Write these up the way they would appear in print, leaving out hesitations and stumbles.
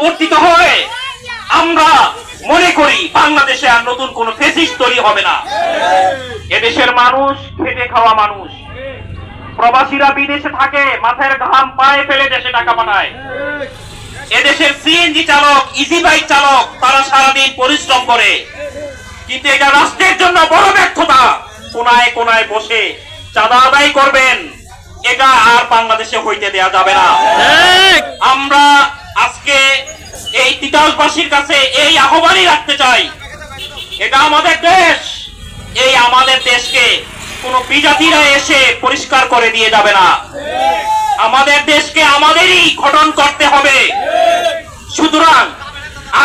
পরিবর্তিত হয়ে আমরা মনে করি বাংলাদেশে আর নতুন কোন ফেসিস্ট তৈরি হবে না। এদেশের মানুষ খেটে খাওয়া মানুষ, প্রবাসীরা বিদেশে থাকে, মাথার ঘাম পায়ে ফেলে দেশে টাকা পাঠায়। এদেশের সিএনজি চালক, ইজি বাইক চালক, তারা সারাদিন পরিশ্রম করে, কিন্তু এটা রাষ্ট্রের জন্য বড় ব্যর্থতা। কোনায় কোনায় বসে চাঁদা আদায় করবেন, এটা আর বাংলাদেশে হইতে দেয়া যাবে না। আমরা আজকে এই তিতাসবাসীর কাছে এই আহ্বানই রাখতে চাই, এটা আমাদের দেশ, এই আমাদের দেশকে কোন বিজাতিরা এসে পরিষ্কার করে দিয়ে যাবে না। আমাদের দেশকে আমাদেরই গঠন করতে হবে। সুতরাং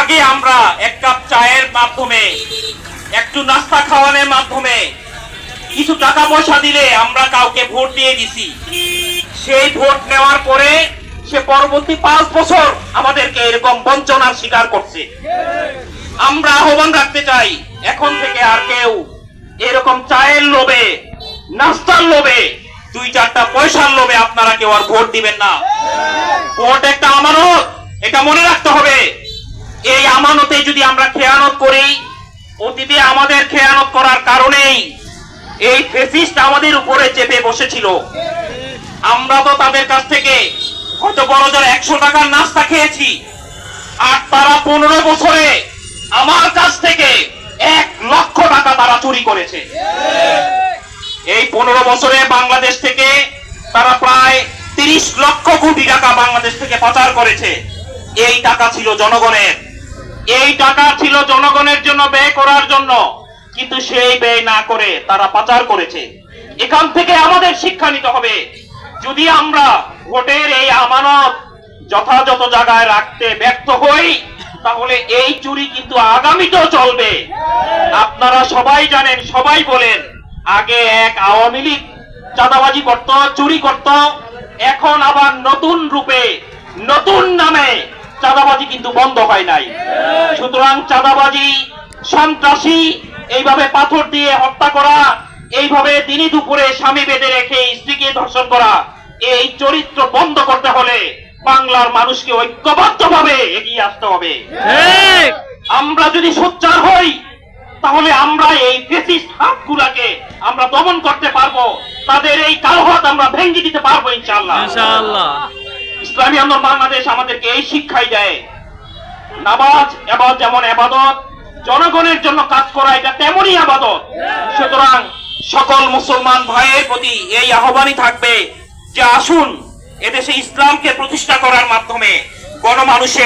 আগে আমরা এক কাপ চায়ের মাধ্যমে, একটু নাস্তা খাওয়ানোর মাধ্যমে, কিছু টাকা পয়সা দিলে আমরা কাউকে ভোট দিয়ে দিছি। সেই ভোট নেওয়ার পরে সে পরবর্তী 5 বছর আমাদেরকে এরকম বঞ্চনার শিকার করছে। আমরা আহ্বান রাখতে চাই, এখন থেকে আর কেউ এরকম চায়ের লোভে, নাস্তার লোভে, 2-4টা পয়সার লোভে আপনারা কেউ আর ভোট দিবেন না। ভোট একটা আমানত, এটা মনে রাখতে হবে। এই আমানতে যদি আমরা খেয়ানত করি, অতীতে আমাদের খেয়ানত করার কারণেই এই ফেসিস্ট আমাদের উপরে চেপে বসেছিল। আমরা তো তাদের কাছ থেকে হয়তো বড় জোর 100 টাকার নাস্তা খেয়েছি, আর তারা 15 বছরে আমার কাছ থেকে 1 লক্ষ টাকা তারা চুরি করেছে। এই 15 বছরে বাংলাদেশ থেকে তারা প্রায় 30 লক্ষ কোটি টাকা বাংলাদেশ থেকে পাচার করেছে। এই টাকা ছিল জনগণের, এই টাকা ছিল জনগণের জন্য ব্যয় করার জন্য, কিন্তু সেই ব্যয় না করে তারা পাচার করেছে। এখান থেকে আমাদের শিক্ষা নিতে হবে। যদি আমরা ভোটের এই আমানত যথাযথ জায়গায় রাখতে ব্যর্থ হই, তাহলে এই চুরি কিন্তু আগামীতেও চলবে। আপনারা সবাই জানেন, সবাই বলেন, আগে এক আওয়ামী লীগ চাঁদাবাজি করত, চুরি করত, এখন আবার নতুন রূপে, নতুন নামে চাঁদাবাজি কিন্তু বন্ধ হয় নাই। সুতরাং চাঁদাবাজি, সন্ত্রাসী, এইভাবে পাথর দিয়ে হত্যা করা, এইভাবে দিনে দুপুরে স্বামী বেঁধে রেখে স্ত্রীকে ধর্ষণ করা, এই চরিত্র বন্ধ করতে হলে বাংলার মানুষকে ঐক্যবদ্ধভাবে এগিয়ে আসতে হবে। আমরা যদি সোচ্চার হই, তাহলে আমরা এই ফেসিস্ট হাতগুলাকে আমরা দমন করতে পারবো, তাদের এই কালো হাত আমরা ভেঙে দিতে পারবো ইনশাআল্লাহ। ইসলামী আন্দোলন বাংলাদেশ আমাদেরকে এই শিক্ষাই দেয়, নামাজ এবাদত যেমন এবাদত, জনগণের জন্য কাজ করা এটা তেমনই আবাদত। সুতরাং সকল মুসলমান ভাইয়ের প্রতি এই আহ্বানই থাকবে যে আসুন এদেশে ইসলামকে প্রতিষ্ঠা করার মাধ্যমে গণমানুষের